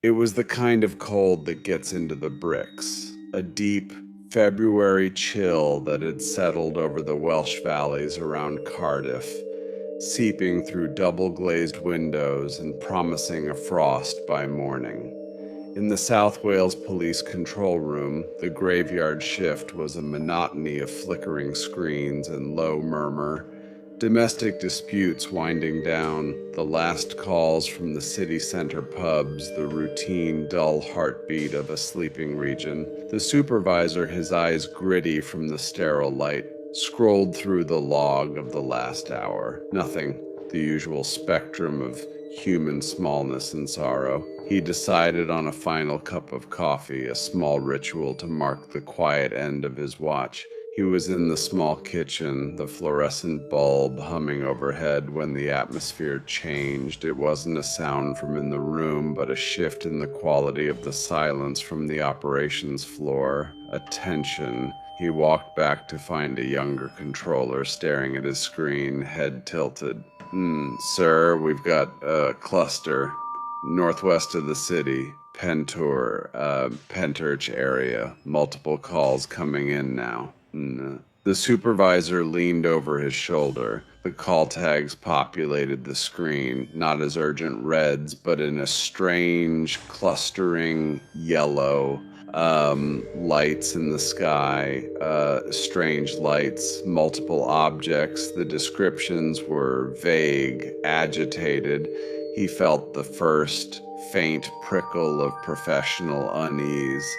It was the kind of cold that gets into the bricks, a deep February chill that had settled over the Welsh valleys around Cardiff, seeping through double-glazed windows and promising a frost by morning. In the South Wales Police Control Room, the graveyard shift was a monotony of flickering screens and low murmur, domestic disputes winding down, the last calls from the city center pubs, the routine, dull heartbeat of a sleeping region. The supervisor, his eyes gritty from the sterile light, scrolled through the log of the last hour. Nothing. The usual spectrum of human smallness and sorrow. He decided on a final cup of coffee, a small ritual to mark the quiet end of his watch. He was in the small kitchen, the fluorescent bulb humming overhead when the atmosphere changed. It wasn't a sound from in the room, but a shift in the quality of the silence from the operations floor. A tension. He walked back to find a younger controller staring at his screen, head tilted. Sir, we've got a cluster northwest of the city, Pentyrch area. Multiple calls coming in now. The supervisor leaned over his shoulder. The call tags populated the screen, not as urgent reds, but in a strange, clustering yellow. Lights in the sky, strange lights, multiple objects. The descriptions were vague, agitated. He felt the first faint prickle of professional unease.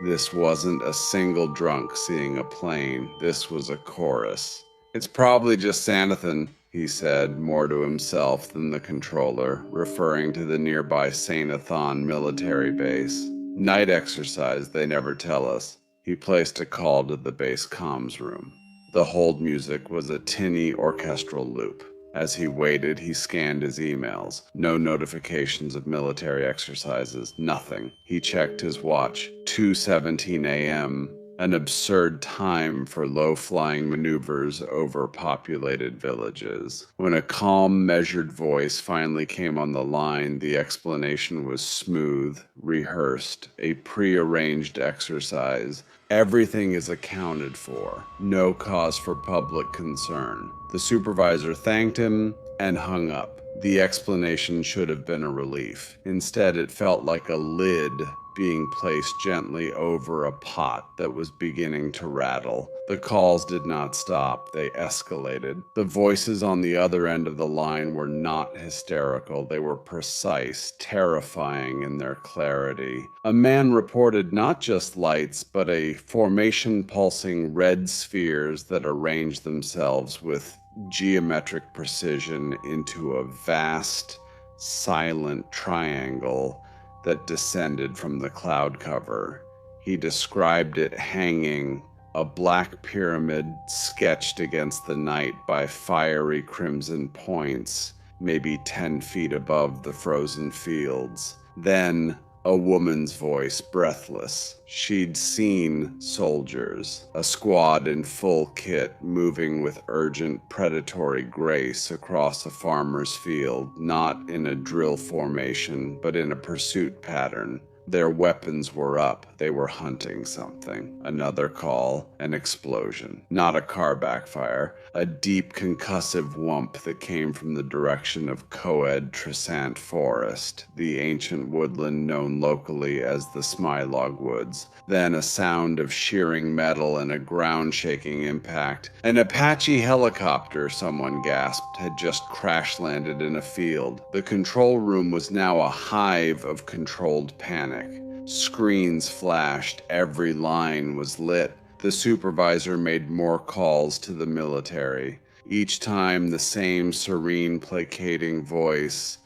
This wasn't a single drunk seeing a plane. This was a chorus. It's probably just Sanathan, he said, more to himself than the controller, referring to the nearby Sainathon military base. Night exercise, they never tell us. He placed a call to the base comms room. The hold music was a tinny orchestral loop. As he waited, he scanned his emails. No notifications of military exercises, nothing. He checked his watch. 2:17 a.m., an absurd time for low-flying maneuvers over populated villages. When a calm, measured voice finally came on the line, the explanation was smooth, rehearsed, a pre-arranged exercise. Everything is accounted for. No cause for public concern. The supervisor thanked him and hung up. The explanation should have been a relief. Instead, it felt like a lid being placed gently over a pot that was beginning to rattle. The calls did not stop. They escalated. The voices on the other end of the line were not hysterical. They were precise, terrifying in their clarity. A man reported not just lights, but a formation pulsing red spheres that arranged themselves with geometric precision into a vast, silent triangle that descended from the cloud cover. He described it hanging, a black pyramid sketched against the night by fiery crimson points, maybe 10 feet above the frozen fields. Then a woman's voice, breathless. She'd seen soldiers, a squad in full kit moving with urgent predatory grace across a farmer's field, not in a drill formation, but in a pursuit pattern. Their weapons were up. They were hunting something. Another call, an explosion. Not a car backfire. A deep concussive whump that came from the direction of Coed Tresant Forest, the ancient woodland known locally as the Smilog Woods. Then a sound of shearing metal and a ground-shaking impact. An Apache helicopter, someone gasped, had just crash-landed in a field. The control room was now a hive of controlled panic. Screens flashed. Every line was lit. The supervisor made more calls to the military. Each time the same serene, placating voice,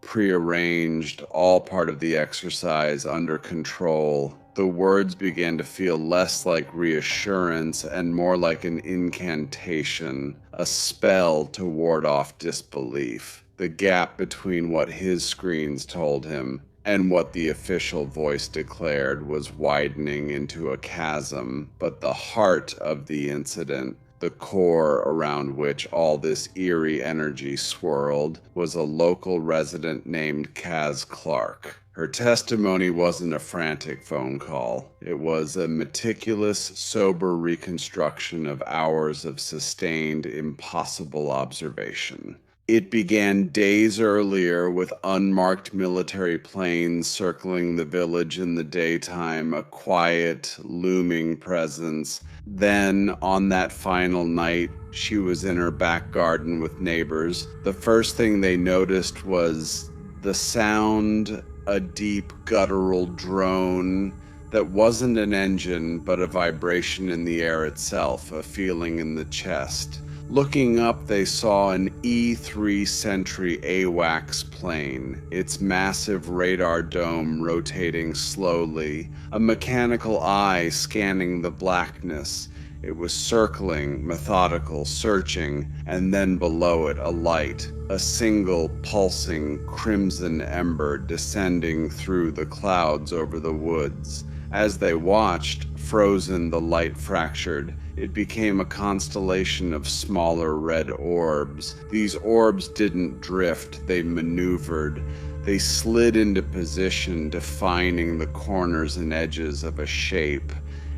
prearranged, all part of the exercise, under control. The words began to feel less like reassurance and more like an incantation, a spell to ward off disbelief. The gap between what his screens told him and what the official voice declared was widening into a chasm, but the heart of the incident, the core around which all this eerie energy swirled, was a local resident named Kaz Clark. Her testimony wasn't a frantic phone call. It was a meticulous, sober reconstruction of hours of sustained, impossible observation. It began days earlier with unmarked military planes circling the village in the daytime, a quiet, looming presence. Then, on that final night, she was in her back garden with neighbors. The first thing they noticed was the sound, a deep guttural drone that wasn't an engine, but a vibration in the air itself, a feeling in the chest. Looking up, they saw an E-3 Sentry AWACS plane, its massive radar dome rotating slowly, a mechanical eye scanning the blackness. It was circling, methodical, searching, and then below it a light, a single pulsing crimson ember descending through the clouds over the woods. As they watched, frozen, the light fractured. It became a constellation of smaller red orbs. These orbs didn't drift, they maneuvered. They slid into position, defining the corners and edges of a shape.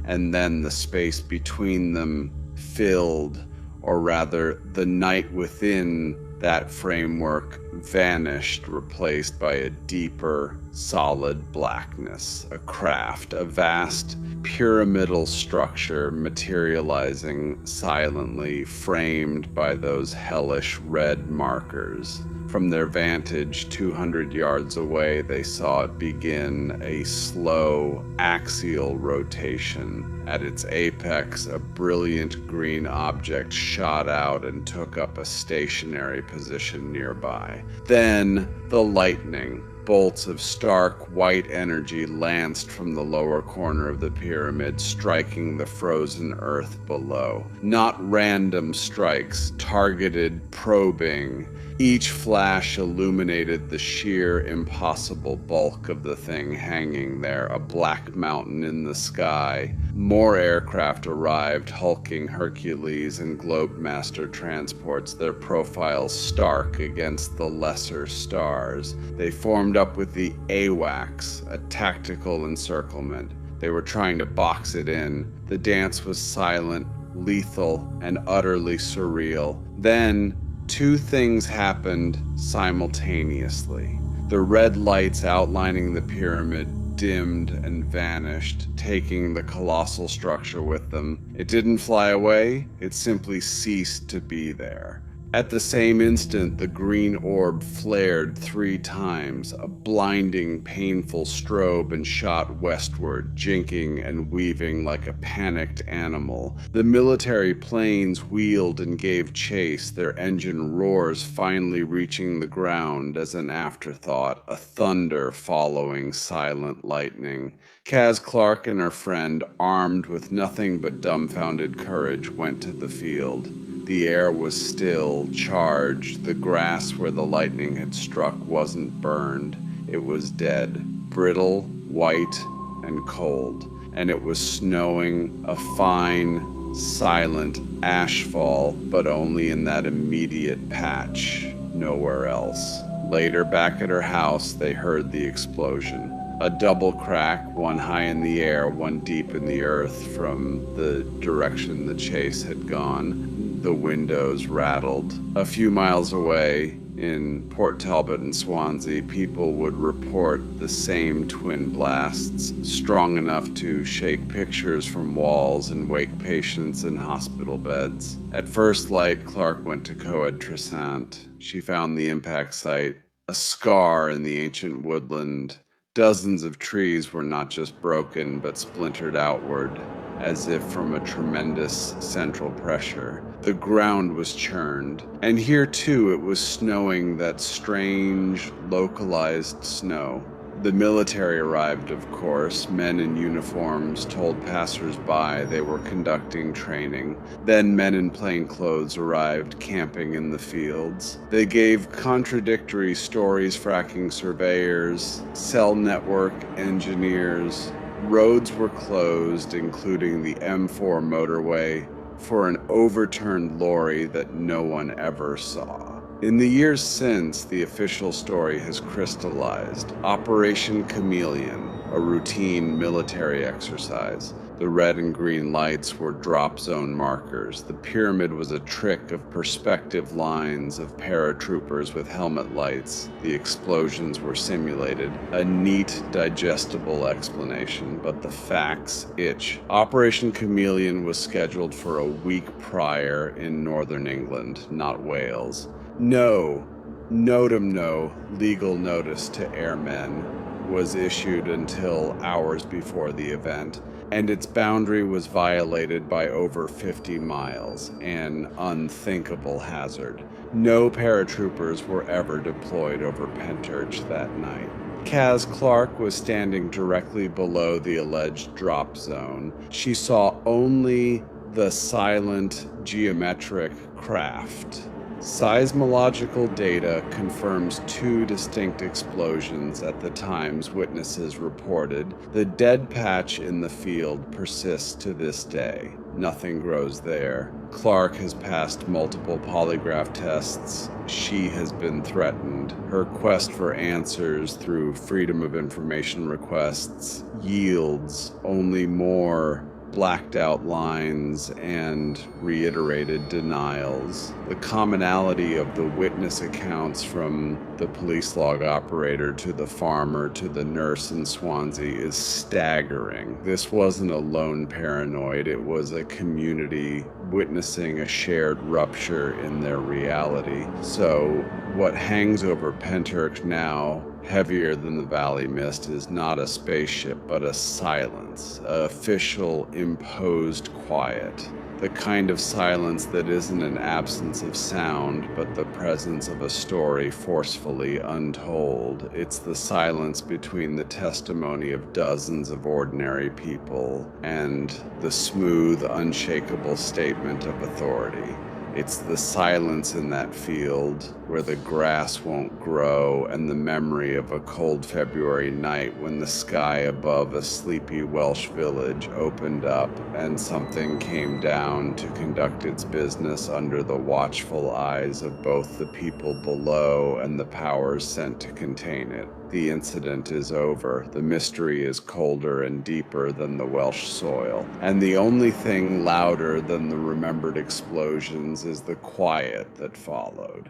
And then the space between them filled, or rather, the night within that framework vanished, replaced by a deeper, solid blackness. A craft, a vast, pyramidal structure materializing silently, framed by those hellish red markers. From their vantage 200 yards away, they saw it begin a slow, axial rotation. At its apex, a brilliant green object shot out and took up a stationary position nearby. Then, the lightning. Bolts of stark white energy lanced from the lower corner of the pyramid, striking the frozen earth below. Not random strikes, targeted, probing. Each flash illuminated the sheer, impossible bulk of the thing hanging there, a black mountain in the sky. More aircraft arrived, hulking Hercules and Globemaster transports, their profiles stark against the lesser stars. They formed up with the AWACS, a tactical encirclement. They were trying to box it in. The dance was silent, lethal, and utterly surreal. Then, two things happened simultaneously. The red lights outlining the pyramid dimmed and vanished, taking the colossal structure with them. It didn't fly away, it simply ceased to be there. At the same instant, the green orb flared 3 times, a blinding, painful strobe, and shot westward, jinking and weaving like a panicked animal. The military planes wheeled and gave chase, their engine roars finally reaching the ground as an afterthought, a thunder following silent lightning. Kaz Clark and her friend, armed with nothing but dumbfounded courage, went to the field. The air was still, charged. The grass where the lightning had struck wasn't burned. It was dead, brittle, white, and cold. And it was snowing, a fine, silent ashfall, but only in that immediate patch, nowhere else. Later, back at her house, they heard the explosion. A double crack, one high in the air, one deep in the earth from the direction the chase had gone. The windows rattled. A few miles away, in Port Talbot and Swansea, people would report the same twin blasts, strong enough to shake pictures from walls and wake patients in hospital beds. At first light, Clark went to Coed Tresant. She found the impact site, a scar in the ancient woodland. Dozens of trees were not just broken, but splintered outward, as if from a tremendous central pressure. The ground was churned, and here too it was snowing, that strange, localized snow. The military arrived, of course. Men in uniforms told passers-by they were conducting training. Then men in plain clothes arrived, camping in the fields. They gave contradictory stories, fracking surveyors, cell network engineers. Roads were closed, including the M4 motorway, for an overturned lorry that no one ever saw. In the years since, the official story has crystallized. Operation Chameleon, a routine military exercise. The red and green lights were drop zone markers. The pyramid was a trick of perspective lines of paratroopers with helmet lights. The explosions were simulated. A neat, digestible explanation, but the facts itch. Operation Chameleon was scheduled for a week prior in northern England, not Wales. No legal notice to airmen was issued until hours before the event, and its boundary was violated by over 50 miles, an unthinkable hazard. No paratroopers were ever deployed over Pentyrch that night. Kaz Clark was standing directly below the alleged drop zone. She saw only the silent geometric craft. Seismological data confirms 2 distinct explosions at the times witnesses reported. The dead patch in the field persists to this day. Nothing grows there. Clark has passed multiple polygraph tests. She has been threatened. Her quest for answers through Freedom of Information requests yields only more blacked out lines and reiterated denials. The commonality of the witness accounts, from the police log operator to the farmer to the nurse in Swansea, is staggering. This wasn't a lone paranoid, it was a community witnessing a shared rupture in their reality. So what hangs over Pentyrch now, heavier than the valley mist, is not a spaceship, but a silence, a official imposed quiet. The kind of silence that isn't an absence of sound, but the presence of a story forcefully untold. It's the silence between the testimony of dozens of ordinary people and the smooth, unshakable statement of authority. It's the silence in that field where the grass won't grow, and the memory of a cold February night when the sky above a sleepy Welsh village opened up and something came down to conduct its business under the watchful eyes of both the people below and the powers sent to contain it. The incident is over. The mystery is colder and deeper than the Welsh soil. And the only thing louder than the remembered explosions is the quiet that followed.